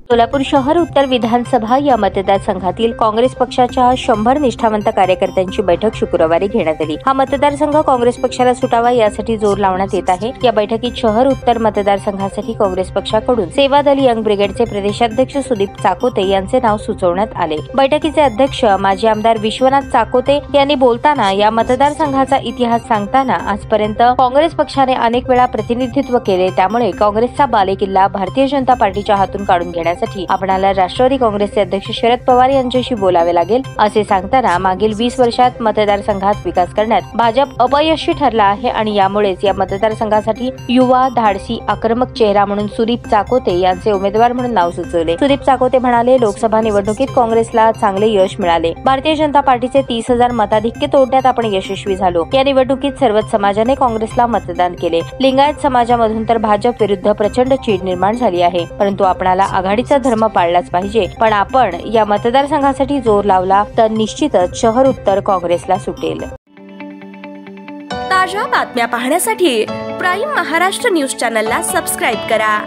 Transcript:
सोलापूर शहर उत्तर विधानसभा या मतदारसंघातील काँग्रेस पक्षाच्या 100 निष्ठावंत कार्यकर्त्यांची बैठक शुक्रवारी घेण्यात आली। हा मतदारसंघ काँग्रेस पक्षाला सुटावा यासाठी जोर लावण्यात येत आहे। या बैठकीत शहर उत्तर मतदारसंघासाठी काँग्रेस पक्षाकडून सेवादल यंग ब्रिगेडचे प्रदेशाध्यक्ष सुदीप चाकोते यांचे नाव सुचवण्यात आले। बैठकीचे अध्यक्ष माजी आमदार विश्वनाथ चाकोते यांनी बोलताना या मतदारसंघाचा इतिहास सांगताना आजपर्यंत काँग्रेस पक्षाने अनेक वेळा प्रतिनिधित्व केले, त्यामुळे काँग्रेसचा बालेकिल्ला भारतीय जनता पार्टीच्या हातून काढून घेण्यासाठी आपणाला राष्ट्रवादी काँग्रेसचे अध्यक्ष शरद पवार यांच्याशी बोलावे लागेल, असे सांगताना मागील 20 वर्षात मतदारसंघात विकास करण्यात भाजप अपयशी ठरला आहे आणि यामुळेच या मतदारसंघासाठी युवा, धाडसी, आक्रमक चेहरा म्हणून सुदीप चाकोते यांचे उमेदवार म्हणून नाव सुचवले। सुदीप चाकोते म्हणाले, लोकसभा निवडणुकीत काँग्रेसला चांगले यश मिळाले। भारतीय जनता पार्टीचे 30,000 मताधिक्य तोडण्यात आपण यशस्वी झालो। या निवडणुकीत सर्वच समाजाने काँग्रेसला मतदान केले। लिंगायत समाजामधून तर भाजप विरुद्ध प्रचंड चीड निर्माण झाली आहे, परंतु आपणाला आघाडीचा धर्म पाळलाच पाहिजे। पण आपण या मतदारसंघासाठी जोर लावला तर निश्चितच शहर उत्तर काँग्रेसला सुटेल। ताज्या बातम्या पाहण्यासाठी प्राईम महाराष्ट्र न्यूज चॅनलला सबस्क्राईब करा।